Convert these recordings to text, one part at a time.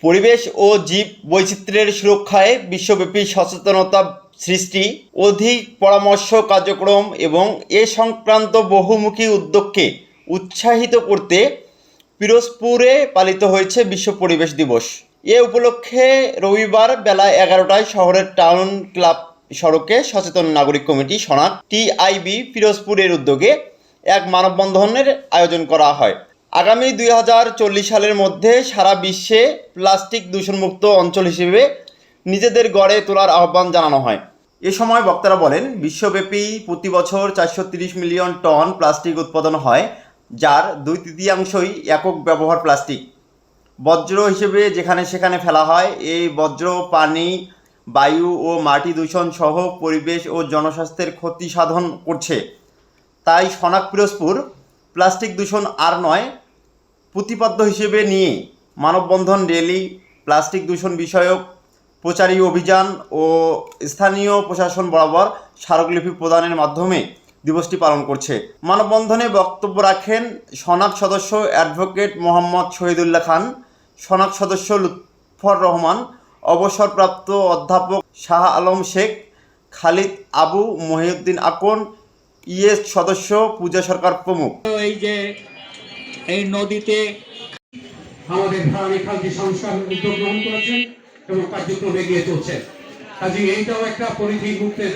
পরিবেশ ও জীব বৈচিত্র্যের সুরক্ষায় বিশ্বব্যাপী সচেতনতা সৃষ্টি, অধিক পরামর্শ কার্যক্রম এবং এ সংক্রান্ত বহুমুখী উদ্যোগকে উৎসাহিত করতে পিরোজপুরে পালিত হয়েছে বিশ্ব পরিবেশ দিবস। এ উপলক্ষে রবিবার বেলা 11টায় শহরের টাউন ক্লাব সড়কে সচেতন নাগরিক কমিটি সনাক টিআইবি পিরোজপুরের উদ্যোগে এক মানববন্ধনের আয়োজন করা হয়। আগামী 2040 সালের মধ্যে সারা বিশ্বে প্লাস্টিক দূষণমুক্ত অঞ্চল হিসেবে নিজেদের গড়ে তোলার আহ্বান জানানো হয়। এ সময় বক্তারা বলেন, বিশ্বব্যাপী প্রতি বছর 430 মিলিয়ন টন প্লাস্টিক উৎপাদন হয়, যার 2/3 একক ব্যবহার প্লাস্টিক। বর্জ্য হিসেবে যেখানে সেখানে ফেলা হয়। এই বর্জ্য পানি, বায়ু ও মাটি দূষণ সহ পরিবেশ ও জনস্বাস্থ্যের ক্ষতি সাধন করছে। তাই সনাক পিরোজপুর প্লাস্টিক দূষণ আর নয় প্রতিপাদ্য হিসেবে নিয়ে মানববন্ধন, র্যালি, প্লাস্টিক দূষণ বিষয়ক প্রচারী অভিযান ও স্থানীয় প্রশাসন বরাবর স্মারকলিপি প্রদানের মাধ্যমে দিবসটি পালন করছে। মানববন্ধনে বক্তব্য রাখেন সনাক সদস্য অ্যাডভোকেট মোহাম্মদ শহীদুল্লাহ খান, সনাক সদস্য লুৎফর রহমান, অবসরপ্রাপ্ত অধ্যাপক শাহ আলম শেখ, খালিদ আবু, মহিউদ্দিন আকন, ইএস সদস্য পূজা সরকার প্রমুখ। এই নদীতে আমাদের ধারানি খালটি সংস্কার উদ্যোগ গ্রহণ করেছেন এবং কার্যক্রম এগিয়ে চলছে। কাজে এইটাও একটা পলিথিন মুক্তের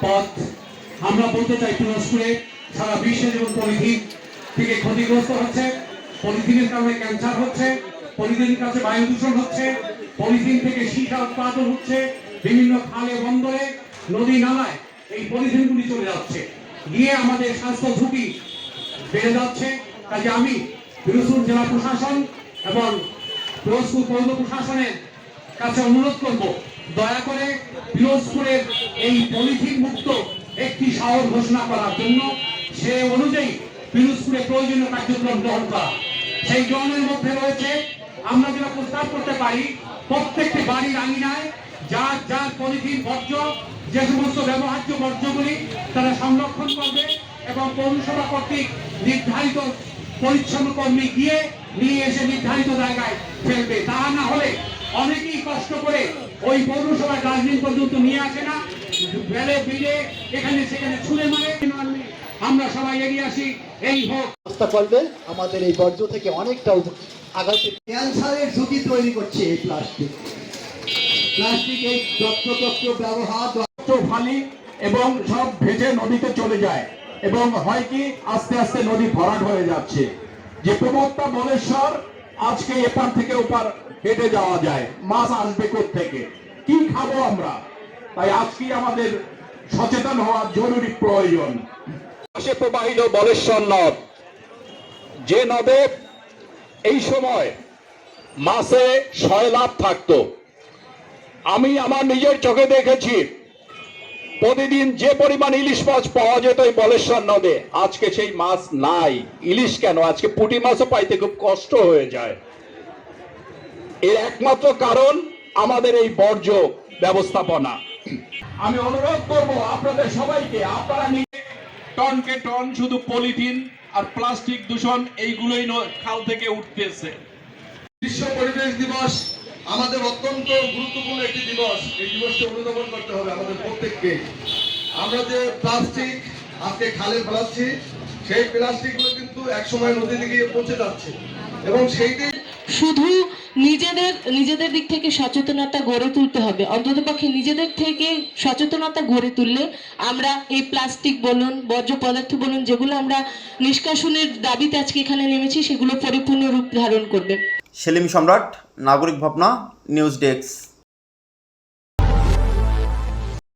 পথ। আমরা বলতে চাই, পিরোজপুরে সারা বিশ্বে যেমন পলিথিন থেকে ক্ষতিগ্রস্ত হচ্ছে, পলিথিনের কারণে ক্যান্সার হচ্ছে, পলিথিনের কাছে বায়ু দূষণ হচ্ছে, পলিথিন থেকে সীসা উৎপাদন হচ্ছে, বিভিন্ন খালে বন্দরে নদী নালায় এই পলিথিনগুলি চলে যাচ্ছে, গিয়ে আমাদের স্বাস্থ্য ঝুঁকি বেড়ে যাচ্ছে। কাজে আমি পিরোজপুর জেলা প্রশাসন এবং পিরোজপুর পৌর প্রশাসনের কাছে অনুরোধ করব, দয়া করে পিরোজপুরের এই পলিথিন মুক্ত একটি শহর ঘোষণা করার জন্য সে অনুযায়ী পিরোজপুরে প্রয়োজনীয় কার্যক্রম গ্রহণ করা। সেই গ্রহণের মধ্যে রয়েছে আমরা যেটা প্রস্তাব করতে পারি, প্রত্যেকটি বাড়ির আঙিনায় যার যার পলিথিন বর্জ্য, যে সমস্ত ব্যবহার্য বর্জ্যগুলি তারা সংরক্ষণ করবে এবং পৌরসভা কর্তৃক নির্ধারিত পরিচ্ছন্ন কর্মী গিয়ে নিয়ে এসে নির্ধারিত জায়গায় ফেলবে। তা না হলে অনেকেই কষ্ট করে ওই পৌরসভার ডাস্টবিন পর্যন্ত নিয়ে আসে না, বেলে বিলে এখানে সেখানে ছুঁড়ে মারে। আমরা সবাই এগিয়ে আসি, এই হোক ব্যবস্থা করলে আমাদের এই বর্জ্য থেকে অনেকটা আগামী ক্যান্সারের ঝুঁকি তৈরি করছে এই প্লাস্টিক। এই যত্রতত্র ব্যবহার ফালি এবং সব ভেজে নদীতে চলে যায় এবং হয় কি আস্তে আস্তে নদী ভরাট হয়ে যাচ্ছে। যে প্রবত্তা বলেশ্বর, আজকে এপার থেকে ওপার হেঁটে যাওয়া যায়, মাছ আসবে থেকে, কি খাবো আমরা? তাই আজকে আমাদের সচেতন হওয়া জরুরি প্রয়োজন। পাশে প্রবাহিত বলেশ্বর নদ, যে নদে এই সময় মাছে সয়লাভ থাকতো। আমি আমার নিজের চোখে দেখেছি, প্রতিদিন যে পরিমাণ ইলিশ মাছ পাওয়া যেত এই বলেশ্বর নদে, আজকে সেই মাছ নাই। ইলিশ কেন, আজকে পুঁটি মাছও পাইতে খুব কষ্ট হয়ে যায়। এর একমাত্র কারণ আমাদের এই বর্জ্য ব্যবস্থাপনা। আমি অনুরোধ করব আপনাদের সবাইকে, আপনারা টনকে টন শুধু পলিথিন আর প্লাস্টিক দূষণ এইগুলোই খাল থেকে উঠতেছে। বিশ্ব পরিবেশ দিবস আমাদের অত্যন্ত গুরুত্বপূর্ণ একটি দিবস। এই দিবসকে অনুধাবন করতে হবে আমাদের প্রত্যেককে। আমরা যে প্লাস্টিক আজকে খালে ফেলাচ্ছি, সেই প্লাস্টিকগুলো কিন্তু একসময় নদীতে গিয়ে পচে যাচ্ছে এবং সেইটি শুধু নিজেদের দিক থেকে সচেতনতা গড়ে তুলতে হবে। অন্ততপক্ষে নিজেদের থেকে সচেতনতা গড়ে তুললে আমরা এই প্লাস্টিক বলুন, বর্জ্য পদার্থ বলুন, যেগুলো আমরা নিষ্কাশনের দাবিতে আজকে এখানে নেমেছি, সেগুলো পরিপূর্ণ রূপ ধারণ করবে। সেলিম সম্রাট, নাগরিক ভাবনা, নিউজ ডেস্ক।